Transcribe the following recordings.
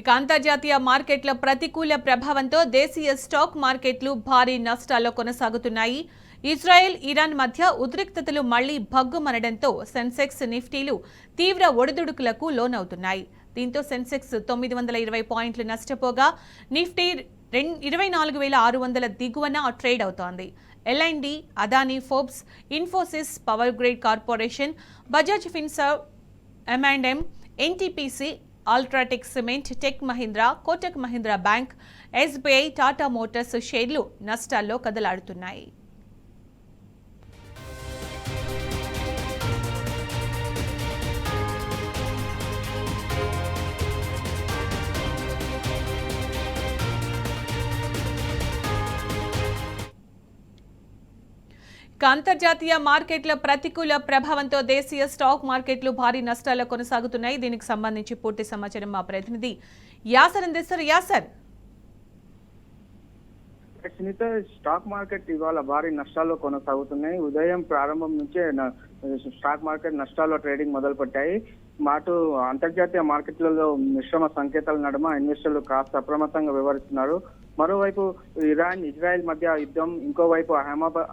ఇక అంతర్జాతీయ మార్కెట్ల ప్రతికూల ప్రభావంతో దేశీయ స్టాక్ మార్కెట్లు భారీ నష్టాల్లో కొనసాగుతున్నాయి. ఇజ్రాయెల్, ఇరాన్ మధ్య ఉద్రిక్తతలు మళ్లీ భగ్గుమనడంతో సెన్సెక్స్, నిఫ్టీలు తీవ్ర ఒడిదుడుకులకు లోనవుతున్నాయి. దీంతో సెన్సెక్స్ 920 పాయింట్లు నష్టపోగా నిఫ్టీ 24,600 దిగువన ట్రేడ్ అవుతోంది. ఎల్ఎండి, Adani, Forbes, Infosys, power grid corporation, Bajaj Finserv, M&M, NTPC, UltraTech cement, Tech Mahindra, Kotak Mahindra bank, SBI, Tata Motors షేర్లు నష్టాల్లో కదలాడుతున్నాయి. అంతర్జాతీయ మార్కెట్ల ప్రతికూల ప్రభావంతో దేశీయ స్టాక్ మార్కెట్లు భారీ నష్టాల్లో కొనసాగుతున్నాయి. దీనికి సంబంధించి పూర్తి సమాచారం మా ప్రతినిధి యాసర్ అందిస్తారు. యాసర్, స్టాక్ మార్కెట్ ఇవాళ భారీ నష్టాల్లో కొనసాగుతున్నాయి. ఉదయం ప్రారంభం నుంచే స్టాక్ మార్కెట్ నష్టాల్లో ట్రేడింగ్ మొదలుపెట్టాయి. మాటు అంతర్జాతీయ మార్కెట్లలో మిశ్రమ సంకేతాల నడుమ ఇన్వెస్టర్లు కాస్త అప్రమత్తంగా వ్యవహరిస్తున్నారు. మరోవైపు ఇరాన్, ఇజ్రాయెల్ మధ్య యుద్ధం, ఇంకోవైపు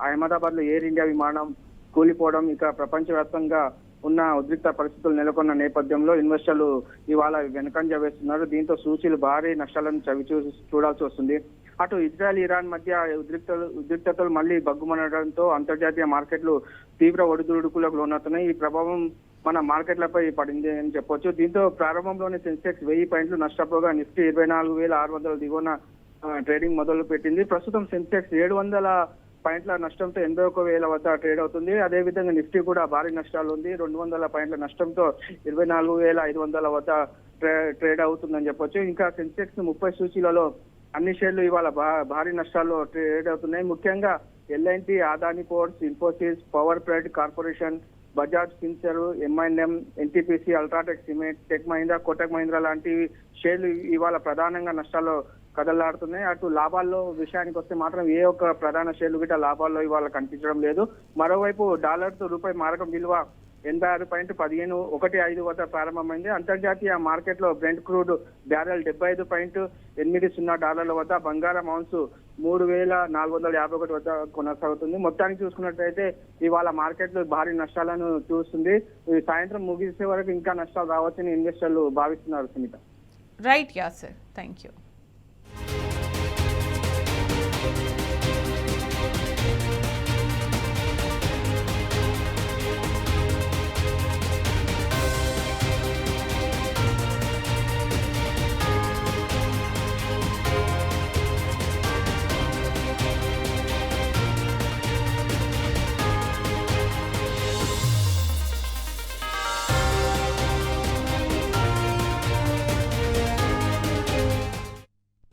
అహ్మదాబాద్ లో ఎయిర్ ఇండియా విమానం కూలిపోవడం, ఇక ప్రపంచవ్యాప్తంగా ఉన్న ఉద్రిక్త పరిస్థితులు నెలకొన్న నేపథ్యంలో ఇన్వెస్టర్లు ఇవాళ వెనుకంజ వేస్తున్నారు. దీంతో సూచీలు భారీ నష్టాలను చూడాల్సి వస్తుంది. అటు ఇజ్రాయెల్, ఇరాన్ మధ్య ఉద్రిక్తతలు మళ్లీ బగ్గుమనడంతో అంతర్జాతీయ మార్కెట్లు తీవ్ర ఒడిదుడుకులకు లోనవుతున్నాయి. ఈ ప్రభావం మన మార్కెట్లపై పడింది అని చెప్పొచ్చు. దీంతో ప్రారంభంలోనే సెన్సెక్స్ 1000 పాయింట్లు నష్టపోగా నిఫ్టీ 24,600 దిగువన ట్రేడింగ్ మొదలు పెట్టింది. ప్రస్తుతం సెన్సెక్స్ 700 పాయింట్ల నష్టంతో 81,000 వద్ద ట్రేడ్ అవుతుంది. అదేవిధంగా నిఫ్టీ కూడా భారీ నష్టాలు ఉంది. 200 పాయింట్ల నష్టంతో 24,500 వద్ద ట్రేడ్ అవుతుందని చెప్పొచ్చు. ఇంకా సెన్సెక్స్ 30 సూచీలలో అన్ని షేర్లు ఇవాళ భారీ నష్టాల్లో ట్రేడ్ అవుతున్నాయి. ముఖ్యంగా L&T, Adani ports, Infosys, power grid corporation, Bajaj Finserv, M&M, NTPC, UltraTech cement, Tech Mahindra, Kotak Mahindra లాంటి షేర్లు ఇవాళ ప్రధానంగా నష్టాల్లో కదలాడుతున్నాయి. అటు లాభాల్లో విషయానికి వస్తే మాత్రం ఏ ఒక్క ప్రధాన షేర్లు గిట్ట లాభాల్లో ఇవాళ కనిపించడం లేదు. మరోవైపు డాలర్తో రూపాయి మారకం విలువ 86.15 వద్ద ప్రారంభమైంది. అంతర్జాతీయ మార్కెట్ లో బ్రెంట్ క్రూడ్ బ్యారెల్ $75.80 వద్ద, బంగారం ఔన్సు 3,451 వద్ద కొనసాగుతుంది. మొత్తానికి చూసుకున్నట్లయితే ఇవాళ మార్కెట్ లో భారీ నష్టాలను చూస్తుంది. సాయంత్రం ముగిసే వరకు ఇంకా నష్టాలు రావచ్చని ఇన్వెస్టర్లు భావిస్తున్నారు. సునీత. రైట్ యాసర్, థ్యాంక్ యూ.